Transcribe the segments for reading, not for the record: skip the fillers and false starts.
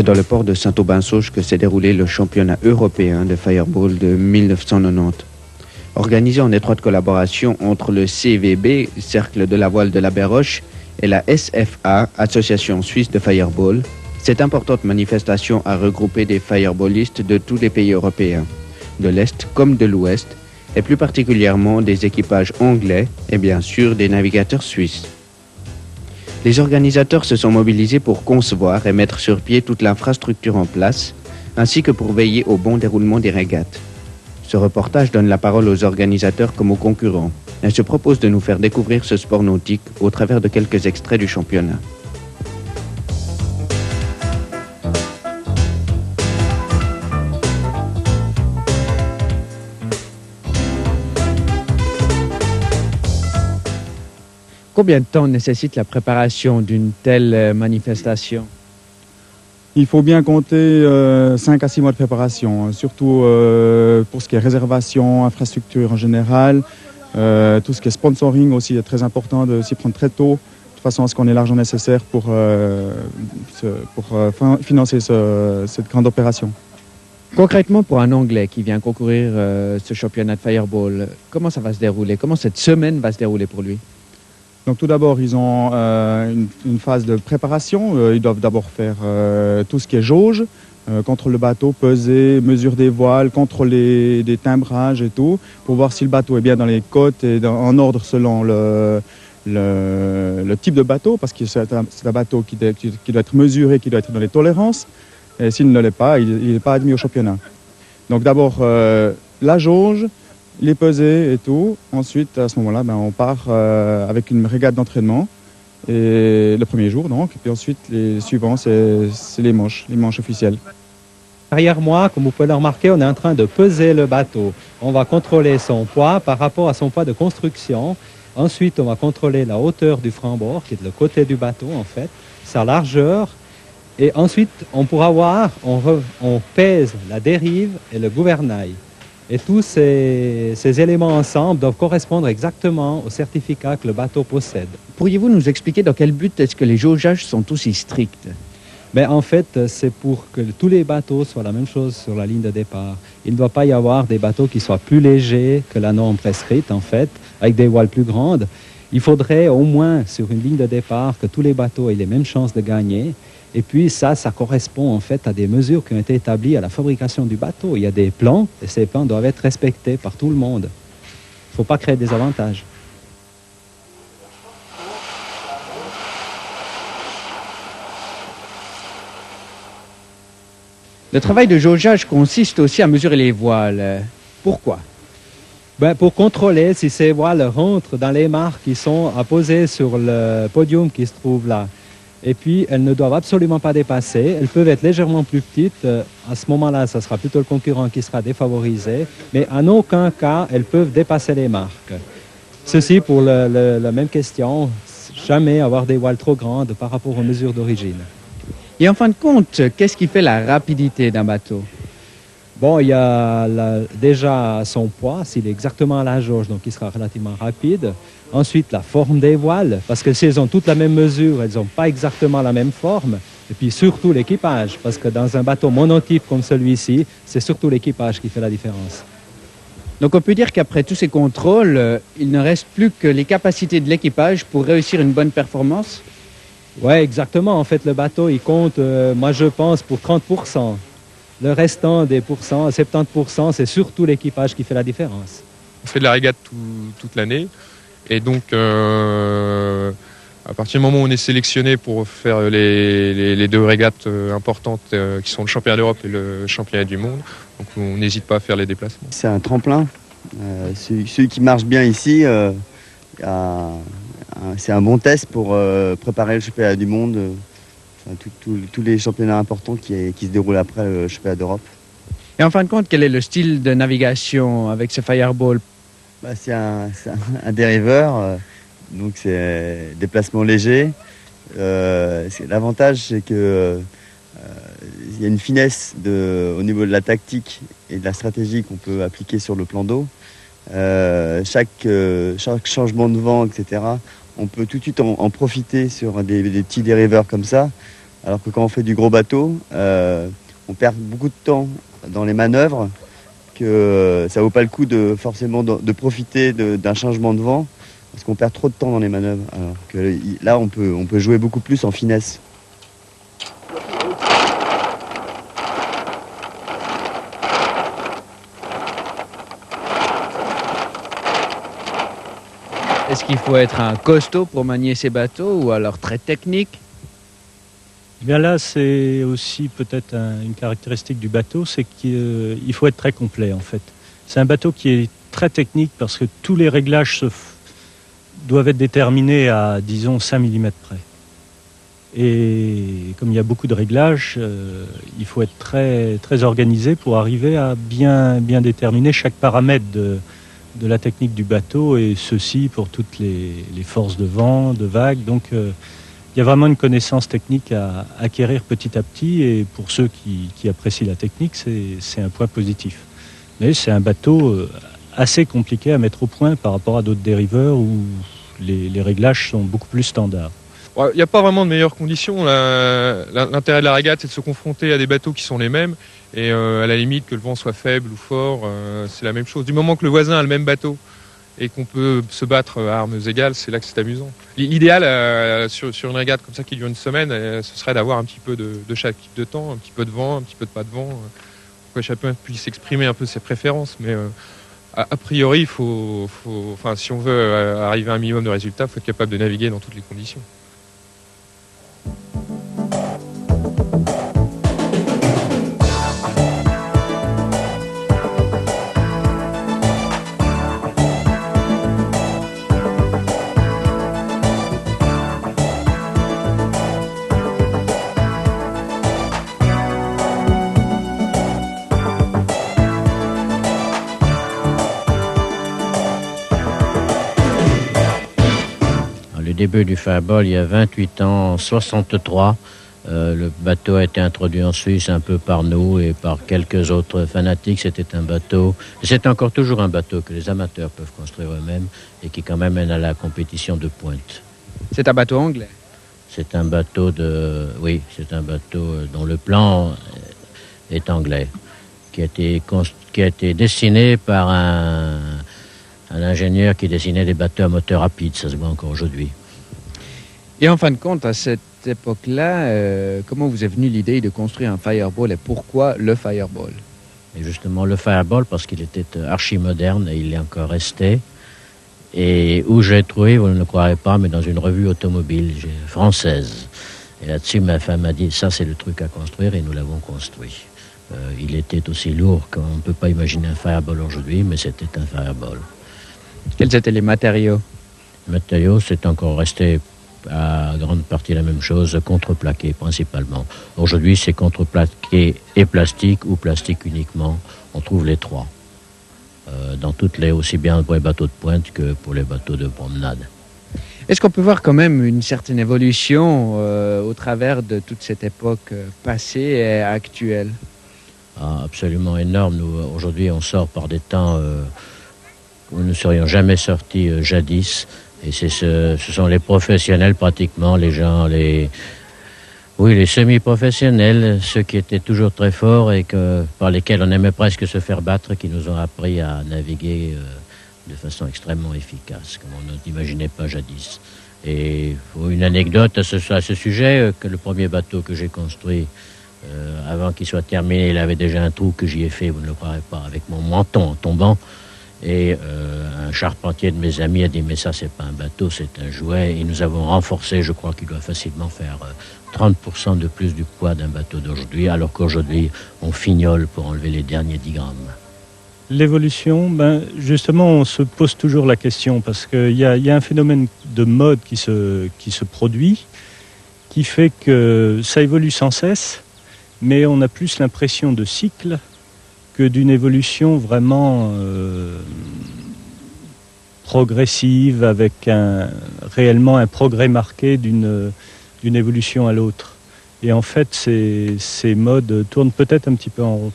C'est dans le port de Saint-Aubin-Sauge que s'est déroulé le championnat européen de Fireball de 1990. Organisé en étroite collaboration entre le CVB, Cercle de la Voile de la Baie-Roche, et la SFA, Association Suisse de Fireball, cette importante manifestation a regroupé des fireballistes de tous les pays européens, de l'Est comme de l'Ouest, et plus particulièrement des équipages anglais et bien sûr des navigateurs suisses. Les organisateurs se sont mobilisés pour concevoir et mettre sur pied toute l'infrastructure en place, ainsi que pour veiller au bon déroulement des régates. Ce reportage donne la parole aux organisateurs comme aux concurrents et se propose de nous faire découvrir ce sport nautique au travers de quelques extraits du championnat. Combien de temps nécessite la préparation d'une telle manifestation? Il faut bien compter 5 à 6 mois de préparation, surtout pour ce qui est réservation, infrastructure en général. Tout ce qui est sponsoring aussi est très important de s'y prendre très tôt, de façon à ce qu'on ait l'argent nécessaire pour financer cette grande opération. Concrètement, pour un Anglais qui vient concourir ce championnat de Fireball, comment ça va se dérouler? Comment cette semaine va se dérouler pour lui? Donc tout d'abord, ils ont une phase de préparation. Ils doivent d'abord faire tout ce qui est jauge, contrôle le bateau, peser, mesure des voiles, contrôler des timbrages et tout, pour voir si le bateau est bien dans les côtes et en ordre selon le type de bateau, parce que c'est un bateau qui doit être mesuré, qui doit être dans les tolérances. Et s'il ne l'est pas, il n'est pas admis au championnat. Donc d'abord, la jauge, les peser et tout. Ensuite, à ce moment-là, on part avec une régate d'entraînement. Et le premier jour, donc. Et puis ensuite, les suivants, c'est les manches officielles. Derrière moi, comme vous pouvez le remarquer, on est en train de peser le bateau. On va contrôler son poids par rapport à son poids de construction. Ensuite, on va contrôler la hauteur du franc-bord, qui est de le côté du bateau, en fait, sa largeur. Et ensuite, on pourra voir, on pèse la dérive et le gouvernail. Et tous ces éléments ensemble doivent correspondre exactement au certificat que le bateau possède. Pourriez-vous nous expliquer dans quel but est-ce que les jaugeages sont aussi stricts? En fait, c'est pour que tous les bateaux soient la même chose sur la ligne de départ. Il ne doit pas y avoir des bateaux qui soient plus légers que la norme prescrite, en fait, avec des voiles plus grandes. Il faudrait au moins, sur une ligne de départ, que tous les bateaux aient les mêmes chances de gagner. Et puis ça correspond en fait à des mesures qui ont été établies à la fabrication du bateau. Il y a des plans et ces plans doivent être respectés par tout le monde. Il ne faut pas créer des avantages. Le travail de jaugeage consiste aussi à mesurer les voiles. Pourquoi? Pour contrôler si ces voiles rentrent dans les marques qui sont apposées sur le podium qui se trouve là. Et puis, elles ne doivent absolument pas dépasser. Elles peuvent être légèrement plus petites. À ce moment-là, ça sera plutôt le concurrent qui sera défavorisé. Mais en aucun cas, elles peuvent dépasser les marques. Ceci pour la même question, jamais avoir des voiles trop grandes par rapport aux mesures d'origine. Et en fin de compte, qu'est-ce qui fait la rapidité d'un bateau? Il y a déjà son poids, s'il est exactement à la jauge, donc il sera relativement rapide. Ensuite, la forme des voiles, parce que si elles ont toutes la même mesure, elles n'ont pas exactement la même forme. Et puis surtout l'équipage, parce que dans un bateau monotype comme celui-ci, c'est surtout l'équipage qui fait la différence. Donc on peut dire qu'après tous ces contrôles, il ne reste plus que les capacités de l'équipage pour réussir une bonne performance? Oui, exactement. En fait, le bateau, il compte, moi je pense, pour 30%. Le restant des pourcents, 70%, c'est surtout l'équipage qui fait la différence. On fait de la régate toute l'année. Et donc, à partir du moment où on est sélectionné pour faire les deux régates importantes qui sont le championnat d'Europe et le championnat du monde, donc on n'hésite pas à faire les déplacements. C'est un tremplin. Celui qui marche bien ici, c'est un bon test pour préparer le championnat du monde. Tous les championnats importants qui se déroulent après le championnat d'Europe. Et en fin de compte, quel est le style de navigation avec ce Fireball? C'est un dériveur, donc c'est déplacement léger. L'avantage, c'est que il y a une finesse au niveau de la tactique et de la stratégie qu'on peut appliquer sur le plan d'eau. Chaque changement de vent, etc., on peut tout de suite en profiter sur des petits dériveurs comme ça Alors que quand on fait du gros bateau, on perd beaucoup de temps dans les manœuvres, que ça vaut pas le coup forcément de profiter d'un changement de vent, parce qu'on perd trop de temps dans les manœuvres. Alors que là, on peut jouer beaucoup plus en finesse. Est-ce qu'il faut être un costaud pour manier ces bateaux ou alors très technique? Eh bien là, c'est aussi peut-être une caractéristique du bateau, c'est qu'il faut être très complet en fait. C'est un bateau qui est très technique parce que tous les réglages doivent être déterminés à, disons, 5 mm près. Et comme il y a beaucoup de réglages, il faut être très, très organisé pour arriver à bien déterminer chaque paramètre de la technique du bateau, et ceci pour toutes les forces de vent, de vagues. Donc il y a vraiment une connaissance technique à acquérir petit à petit, et pour ceux qui apprécient la technique, c'est un point positif. Mais c'est un bateau assez compliqué à mettre au point par rapport à d'autres dériveurs où les réglages sont beaucoup plus standards. Il n'y a pas vraiment de meilleures conditions. L'intérêt de la régate, c'est de se confronter à des bateaux qui sont les mêmes. Et à la limite, que le vent soit faible ou fort, c'est la même chose. Du moment que le voisin a le même bateau et qu'on peut se battre à armes égales, c'est là que c'est amusant. L'idéal sur une régate comme ça qui dure une semaine, ce serait d'avoir un petit peu de chaque type de temps, un petit peu de vent, un petit peu de pas de vent, pour que chacun puisse exprimer un peu ses préférences. Mais a priori, si on veut arriver à un minimum de résultats, il faut être capable de naviguer dans toutes les conditions. Le début du Fireball, il y a 28 ans, en 63. Le bateau a été introduit en Suisse un peu par nous et par quelques autres fanatiques. C'était un bateau, c'est encore toujours un bateau que les amateurs peuvent construire eux-mêmes et qui quand même mène à la compétition de pointe. C'est un bateau anglais? C'est un bateau c'est un bateau dont le plan est anglais, qui a été dessiné par un ingénieur qui dessinait des bateaux à moteur rapide. Ça se voit encore aujourd'hui. Et en fin de compte, à cette époque-là, comment vous est venue l'idée de construire un Fireball et pourquoi le Fireball? Et justement, le Fireball, parce qu'il était archi-moderne et il est encore resté. Et où j'ai trouvé, vous ne le croirez pas, mais dans une revue automobile française. Et là-dessus, ma femme m'a dit, ça c'est le truc à construire, et nous l'avons construit. Il était aussi lourd qu'on ne peut pas imaginer un Fireball aujourd'hui, mais c'était un Fireball. Quels étaient les matériaux? Les matériaux, c'est encore resté à grande partie la même chose, contreplaqué principalement. Aujourd'hui, c'est contreplaqué et plastique ou plastique uniquement. On trouve les trois. Dans toutes les, aussi bien pour les bateaux de pointe que pour les bateaux de promenade. Est-ce qu'on peut voir quand même une certaine évolution au travers de toute cette époque passée et actuelle? Absolument énorme. Nous, aujourd'hui, on sort par des temps où nous ne serions jamais sortis jadis. Et ce sont les professionnels pratiquement, les gens, les semi-professionnels, ceux qui étaient toujours très forts et par lesquels on aimait presque se faire battre, qui nous ont appris à naviguer de façon extrêmement efficace, comme on n'imaginait pas jadis. Et une anecdote à ce sujet, que le premier bateau que j'ai construit, avant qu'il soit terminé, il avait déjà un trou que j'y ai fait, vous ne le croirez pas, avec mon menton en tombant. Et un charpentier de mes amis a dit « mais ça, c'est pas un bateau, c'est un jouet ». Et nous avons renforcé, je crois qu'il doit facilement faire 30% de plus du poids d'un bateau d'aujourd'hui, alors qu'aujourd'hui, on fignole pour enlever les derniers 10 grammes. L'évolution, justement, on se pose toujours la question, parce qu'il y a un phénomène de mode qui se produit, qui fait que ça évolue sans cesse, mais on a plus l'impression de cycle que d'une évolution vraiment progressive, avec réellement un progrès marqué d'une évolution à l'autre. Et en fait, ces modes tournent peut-être un petit peu en rond.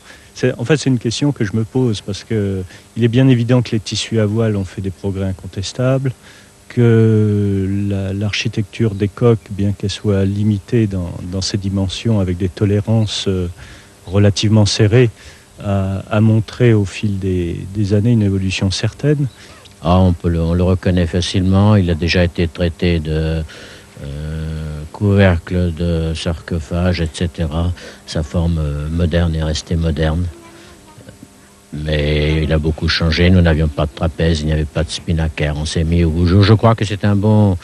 En fait, c'est une question que je me pose, parce qu'il est bien évident que les tissus à voile ont fait des progrès incontestables, que l'architecture des coques, bien qu'elle soit limitée dans ses dimensions avec des tolérances relativement serrées, a montré au fil des années une évolution certaine. Ah, on le reconnaît facilement. Il a déjà été traité de couvercle, de sarcophage, etc. Sa forme moderne est restée moderne. Mais il a beaucoup changé. Nous n'avions pas de trapèze, il n'y avait pas de spinnaker. On s'est mis au bout. Je crois que c'est un bon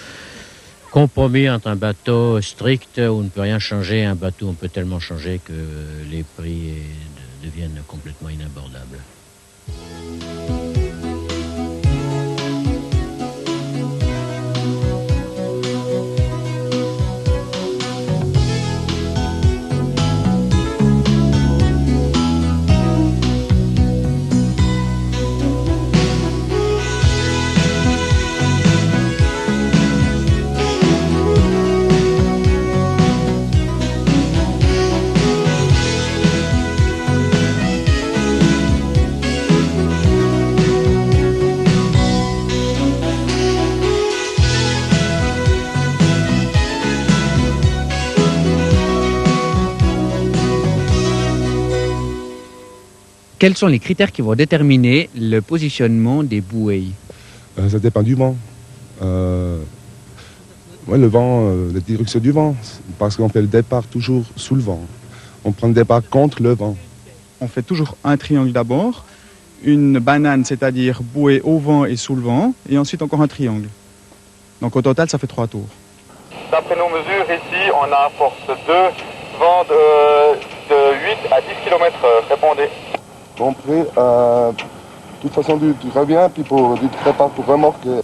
compromis entre un bateau strict où on ne peut rien changer et un bateau où on peut tellement changer que les prix deviennent complètement inabordables. Quels sont les critères qui vont déterminer le positionnement des bouées? Ça dépend du vent. Le vent, la direction du vent, parce qu'on fait le départ toujours sous le vent. On prend le départ contre le vent. On fait toujours un triangle d'abord, une banane, c'est-à-dire bouée au vent et sous le vent, et ensuite encore un triangle. Donc au total, ça fait 3 tours. D'après nos mesures, ici, on a force 2, vent de 8 à 10 km, répondez. Bon, prêt, de toute façon, tu reviens, puis tu te prépares pour remorquer.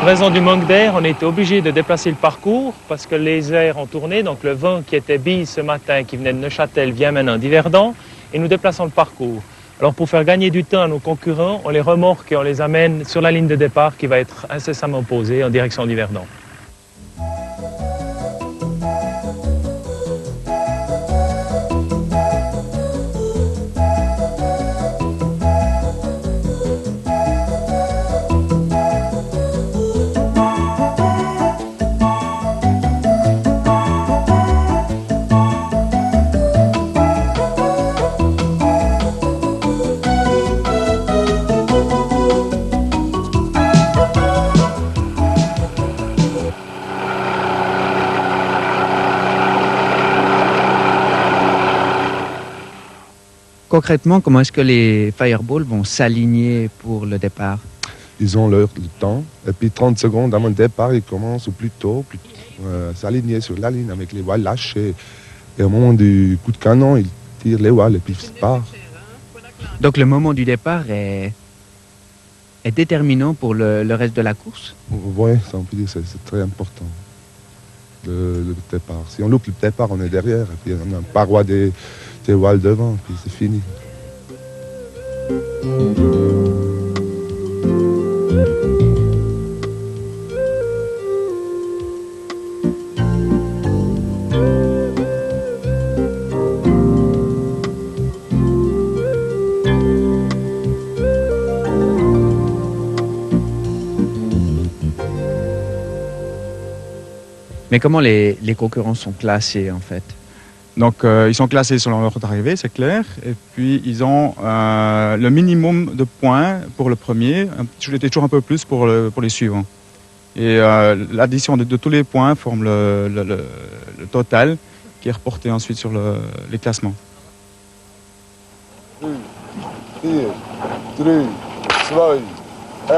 En raison du manque d'air, on était obligé de déplacer le parcours parce que les airs ont tourné. Donc le vent qui était bille ce matin, qui venait de Neuchâtel, vient maintenant d'Yverdon et nous déplaçons le parcours. Alors pour faire gagner du temps à nos concurrents, on les remorque et on les amène sur la ligne de départ qui va être incessamment posée en direction d'Yverdon. Concrètement, comment est-ce que les fireballs vont s'aligner pour le départ? Ils ont le temps, et puis 30 secondes avant le départ, ils commencent plus tôt, s'aligner sur la ligne avec les voiles lâchées. Et au moment du coup de canon, ils tirent les voiles et puis ils partent. Donc le moment du départ est déterminant pour le reste de la course? Oui, ça on peut dire, c'est très important, le départ. Si on loupe le départ, on est derrière, et puis on a une paroi des voiles devant, puis c'est fini. Mais comment les concurrents sont classés en fait? Donc ils sont classés selon l'ordre d'arrivée, c'est clair. Et puis ils ont le minimum de points pour le premier, toujours un peu plus pour les suivants. Et l'addition de tous les points forme le total qui est reporté ensuite sur les classements. 3, 4, 3, 2, 1.